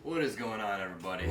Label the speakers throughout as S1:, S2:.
S1: What is going on, everybody?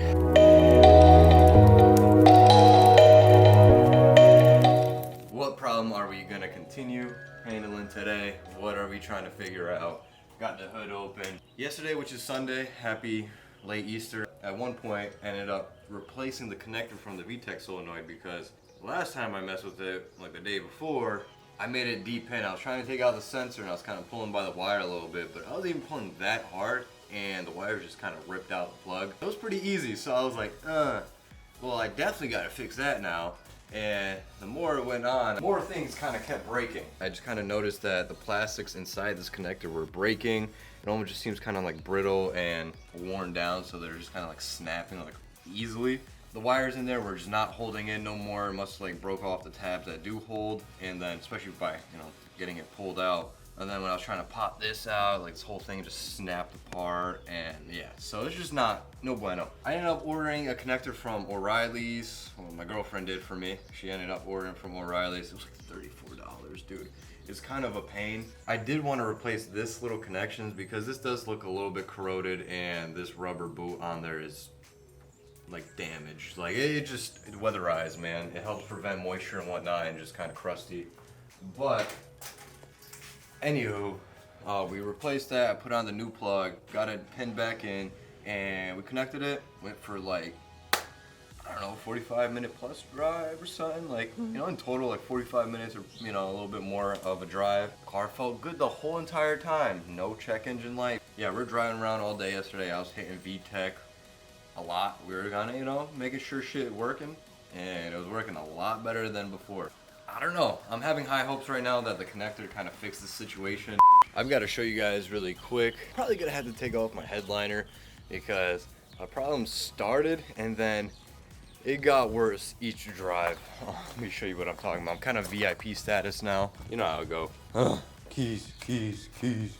S1: What problem are we gonna continue handling today? What are we trying to figure out? Got the hood open. Yesterday, which is Sunday, happy late Easter. At one point, ended up replacing the connector from the Vtec solenoid because last time I messed with it, like the day before, I made it deep in. I was trying to take out the sensor and I was kind of pulling by the wire a little bit, but I wasn't even pulling that hard and the wire just kind of ripped out the plug. It was pretty easy, so I was like, well, I definitely got to fix that now. And the more it went on, the more things kind of kept breaking. I just kind of noticed that the plastics inside this connector were breaking. It almost just seems kind of like brittle and worn down, so they're just kind of like snapping like easily. The wires in there were just not holding in no more. It must like broke off the tabs that do hold, and then especially by getting it pulled out. And then when I was trying to pop this out, like this whole thing just snapped apart, and yeah, so it's just no bueno. I ended up ordering a connector from O'Reilly's. Well, my girlfriend did for me. She ended up ordering from O'Reilly's. It was like $34, dude. It's kind of a pain. I did want to replace this little connections because this does look a little bit corroded, and this rubber boot on there is like damaged. Like it weatherized, man. It helps prevent moisture and whatnot, and just kind of crusty. But anywho, we replaced that, I put on the new plug, got it pinned back in, and we connected it. Went for like, I don't know, 45-minute plus drive or something. Like, in total, like 45 minutes or, a little bit more of a drive. Car felt good the whole entire time. No check engine light. Yeah, we're driving around all day yesterday. I was hitting Vtec a lot. We were kind of, making sure shit working, and it was working a lot better than before. I don't know. I'm having high hopes right now that the connector kind of fixed the situation. I've got to show you guys really quick. Probably gonna have to take off my headliner because my problem started and then it got worse each drive. Let me show you what I'm talking about. I'm kind of VIP status now. You know how it go. Keys. Maybe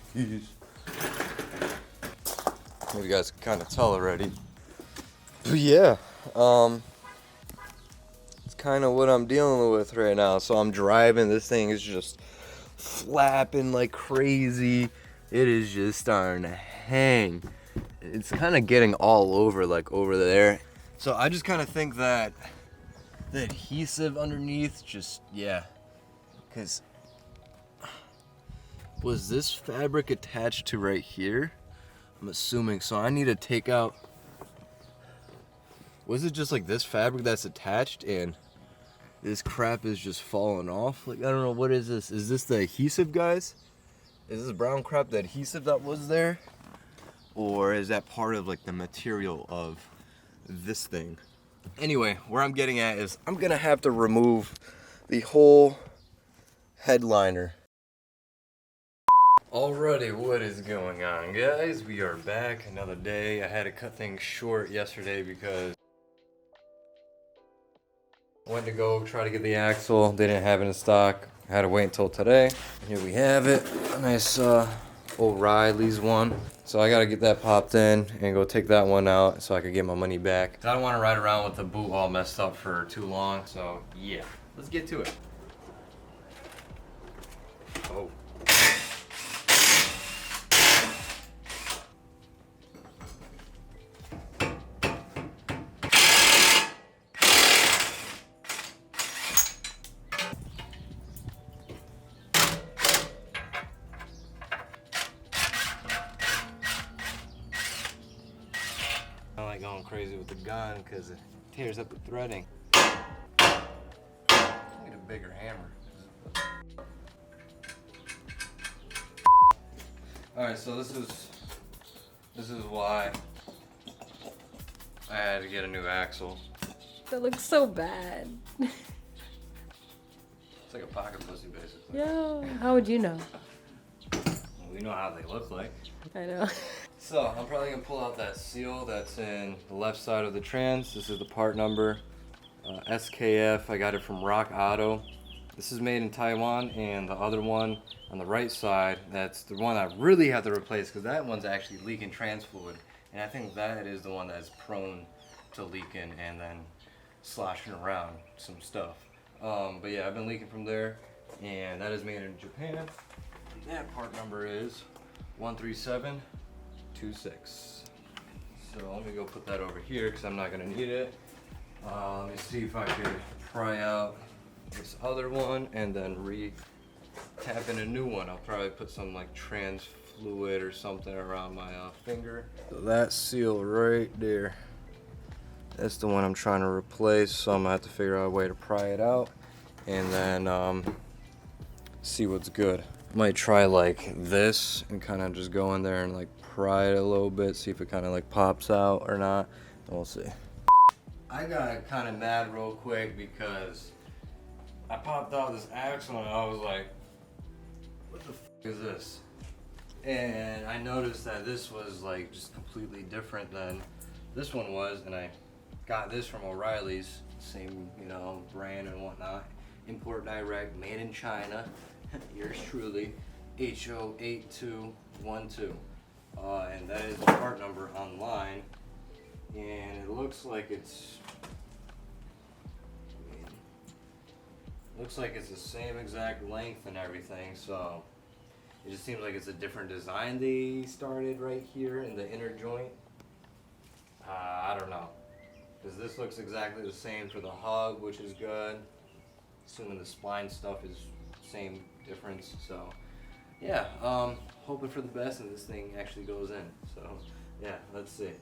S1: you guys can kind of tell already. But yeah, it's kind of what I'm dealing with right now. So I'm driving, this thing is just flapping like crazy. It is just starting to hang. It's kind of getting all over, like over there. So I just kind of think that the adhesive underneath because was this fabric attached to right here? I'm assuming so. I need to take out. Was it just like this fabric that's attached and this crap is just falling off? Like, I don't know, what is this? Is this the adhesive, guys? Is this brown crap the adhesive that was there? Or is that part of like the material of this thing? Anyway, where I'm getting at is I'm gonna have to remove the whole headliner. Alrighty, what is going on, guys? We are back another day. I had to cut things short yesterday because I went to go try to get the axle. They didn't have it in stock. I had to wait until today. Here we have it. A nice O'Reilly's one. So I gotta get that popped in and go take that one out so I can get my money back. I don't want to ride around with the boot all messed up for too long. So yeah, let's get to it. Oh. I like going crazy with the gun because it tears up the threading. I need a bigger hammer. Alright, so this is why I had to get a new axle.
S2: That looks so bad.
S1: It's like a pocket pussy, basically.
S2: Yeah, how would you know?
S1: Well, we know how they look like.
S2: I know.
S1: So I'm probably gonna pull out that seal that's in the left side of the trans. This is the part number, SKF. I got it from Rock Auto. This is made in Taiwan, and the other one on the right side, that's the one I really have to replace because that one's actually leaking trans fluid, and I think that is the one that's prone to leaking and then sloshing around some stuff. But yeah, I've been leaking from there, and that is made in Japan. That part number is 13726. So So let me go put that over here because I'm not gonna need it. Let me see if I could pry out this other one and then tap in a new one. I'll probably put some like trans fluid or something around my finger. So that seal right there, that's the one I'm trying to replace. So I'm gonna have to figure out a way to pry it out and then see what's good. Might try like this and kind of just go in there and like pry it a little bit, see if it kind of like pops out or not. We'll see. I got kind of mad real quick because I popped out this axle and I was like, what the f is this? And I noticed that this was like just completely different than this one was, and I got this from O'Reilly's, same, you know, brand and whatnot. Import direct, made in China. Yours truly, HO8212. And that is the part number online. And it looks like it's, looks like it's the same exact length and everything, so it just seems like it's a different design they started right here in the inner joint. I don't know, because this looks exactly the same for the hub, which is good. Assuming the spline stuff is same difference, so yeah, hoping for the best and this thing actually goes in. So yeah, let's see.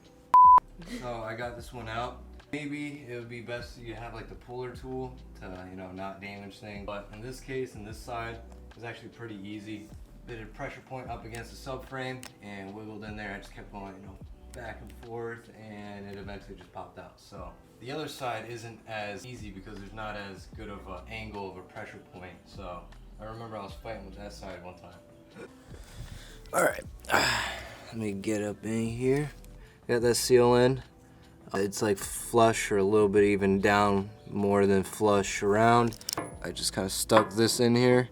S1: So I got this one out. Maybe it would be best you have like the puller tool to, you know, not damage things. But in this case, in this side, it's actually pretty easy. Did a pressure point up against the subframe and wiggled in there. I just kept going, you know, back and forth, and it eventually just popped out. So the other side isn't as easy because there's not as good of an angle of a pressure point. So I remember I was fighting with that side one time. All right, let me get up in here. Got that seal in. It's like flush or a little bit even down more than flush around. I just kind of stuck this in here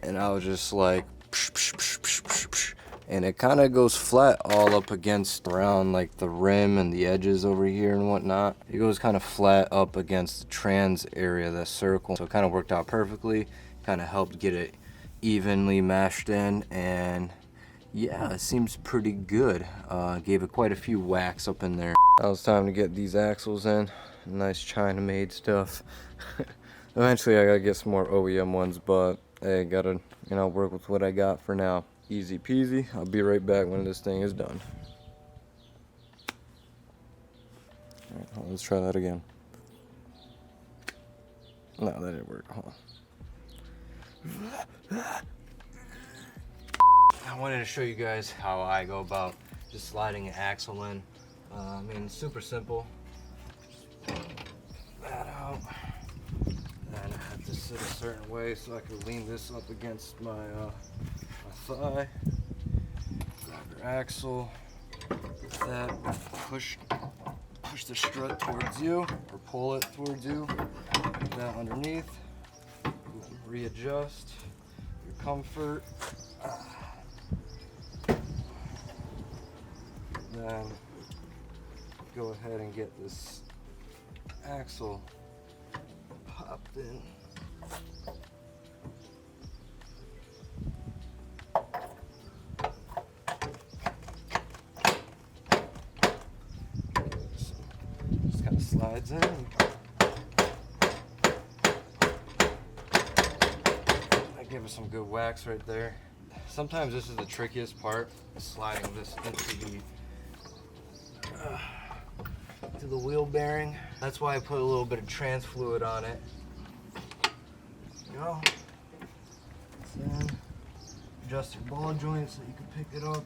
S1: and I was just like, psh, psh, psh, psh, psh, psh. And it kind of goes flat all up against around like the rim and the edges over here and whatnot. It goes kind of flat up against the trans area, that circle. So it kind of worked out perfectly. Kind of helped get it evenly mashed in, and yeah, it seems pretty good. Gave it quite a few whacks up in there. Now it's time to get these axles in. Nice China made stuff. Eventually I gotta get some more OEM ones, but hey, gotta, you know, work with what I got for now. Easy peasy. I'll be right back when this thing is done. All right, let's try that again. No, that didn't work. Hold on. I wanted to show you guys how I go about just sliding an axle in. I mean, it's super simple. Just pull that out. And I have to sit a certain way so I can lean this up against my thigh. Grab your axle. With that, push the strut towards you, or pull it towards you. Put that underneath. Readjust your comfort. Then go ahead and get this axle popped in. Just kind of slides in. That gives it some good whacks right there. Sometimes this is the trickiest part, sliding this into the wheel bearing. That's why I put a little bit of trans fluid on it. There you go. Then adjust your ball joint so you can pick it up.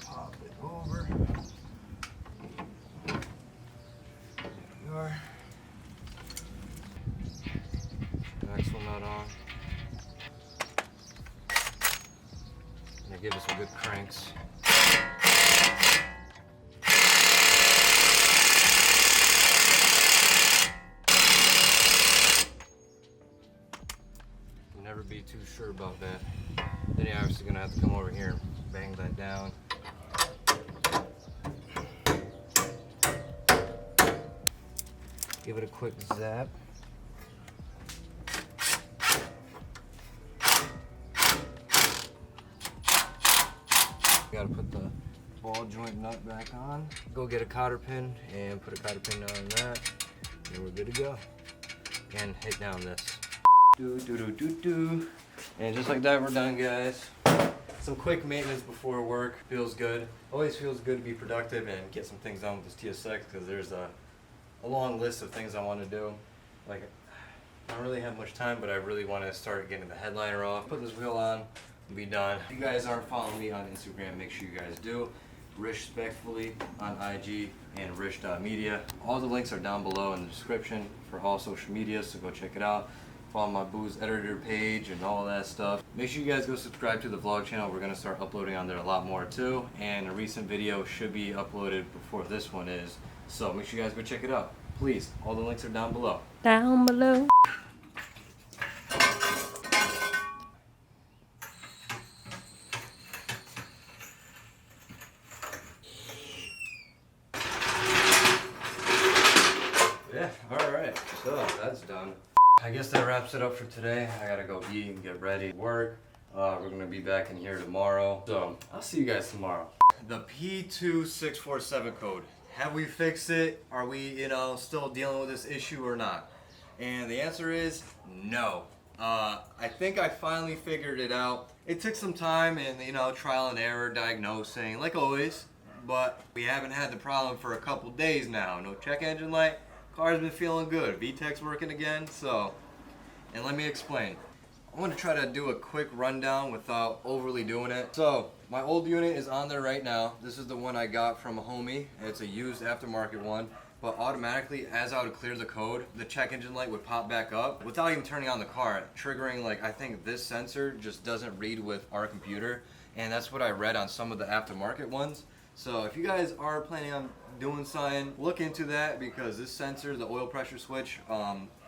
S1: Pop it over. There you are. Axle nut on. And give it some good cranks. Never be too sure about that. Then you're obviously gonna have to come over here and bang that down. Give it a quick zap. You gotta put the ball joint nut back on. Go get a cotter pin and put a cotter pin on that, and we're good to go. And hit down this. And just like that, we're done, guys. Some quick maintenance before work feels good. Always feels good to be productive and get some things done with this TSX, because there's a long list of things I want to do. Like, I don't really have much time, but I really want to start getting the headliner off. Put this wheel on and be done. If you guys aren't following me on Instagram, make sure you guys do. Rish Spectfully on IG and rish.media. All the links are down below in the description for all social media, so go check it out. Follow my booze editor page and all that stuff. Make sure you guys go subscribe to the vlog channel. We're gonna start uploading on there a lot more too. And a recent video should be uploaded before this one is. So make sure you guys go check it out. Please, all the links are down below.
S2: Down below.
S1: Yeah, alright, so that's done. I guess that wraps it up for today. I gotta go eat and get ready to work. We're gonna be back in here tomorrow. So, I'll see you guys tomorrow. The P2647 code. Have we fixed it? Are we, still dealing with this issue or not? And the answer is no. I think I finally figured it out. It took some time and, trial and error diagnosing, like always. But we haven't had the problem for a couple days now. No check engine light. Car's been feeling good. Vtec's working again, so. And let me explain. I'm gonna try to do a quick rundown without overly doing it. So, my old unit is on there right now. This is the one I got from a homie. It's a used aftermarket one. But automatically, as I would clear the code, the check engine light would pop back up without even turning on the car, triggering, I think this sensor just doesn't read with our computer. And that's what I read on some of the aftermarket ones. So if you guys are planning on doing something, look into that, because this sensor, the oil pressure switch,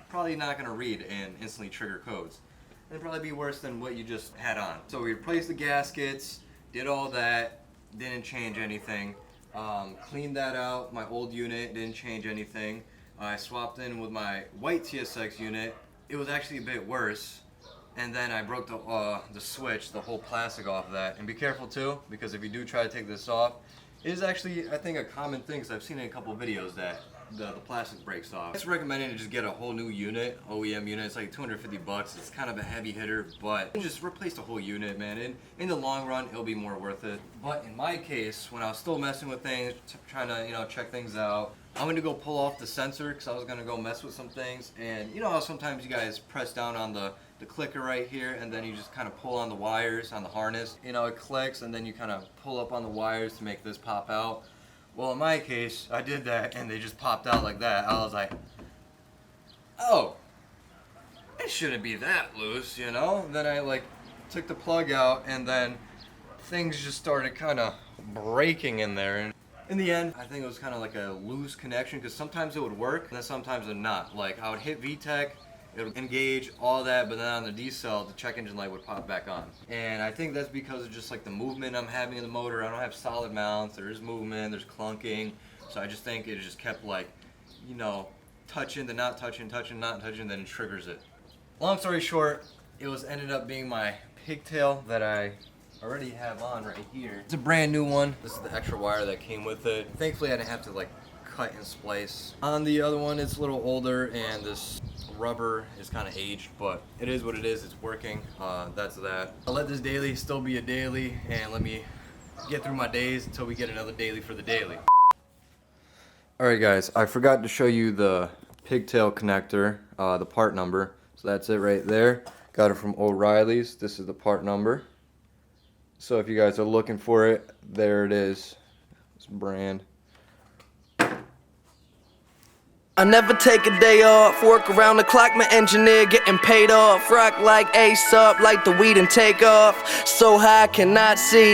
S1: probably not gonna read and instantly trigger codes. It'd probably be worse than what you just had on. So we replaced the gaskets, did all that, didn't change anything. Cleaned that out, my old unit, didn't change anything. I swapped in with my white TSX unit. It was actually a bit worse. And then I broke the switch, the whole plastic off of that. And be careful too, because if you do try to take this off, it is actually, I think, a common thing, because I've seen in a couple of videos that the plastic breaks off. It's recommended to just get a whole new unit, OEM unit. It's like 250 bucks. It's kind of a heavy hitter, but just replace the whole unit, man. And in the long run, it'll be more worth it. But in my case, when I was still messing with things, trying to, check things out, I'm going to go pull off the sensor, because I was going to go mess with some things. And you know how sometimes you guys press down on the clicker right here, and then you just kind of pull on the wires on the harness. It clicks, and then you kind of pull up on the wires to make this pop out. Well, in my case, I did that, and they just popped out like that. I was like, oh, it shouldn't be that loose, Then I took the plug out, and then things just started kind of breaking in there. And in the end, I think it was kind of like a loose connection, because sometimes it would work, and then sometimes it would not. I would hit Vtec, it would engage, all that, but then on the D-cell, the check engine light would pop back on. And I think that's because of just the movement I'm having in the motor. I don't have solid mounts, there's movement, there's clunking. So I just think it just kept touching, then not touching, touching, not touching, then it triggers it. Long story short, it ended up being my pigtail that I already have on right here. It's a brand new one. This is the extra wire that came with it. Thankfully I didn't have to cut and splice. On the other one, it's a little older, and this rubber is kind of aged, but it is what it is. It's working. That's that. I'll let this daily still be a daily, and let me get through my days until we get another daily for the daily. Alright guys, I forgot to show you the pigtail connector, the part number. So that's it right there. Got it from O'Reilly's. This is the part number. So if you guys are looking for it, there it is. This brand.
S3: I never take a day off, work around the clock, my engineer getting paid off. Rock like Ace up, like the weed and take off. So high I cannot see.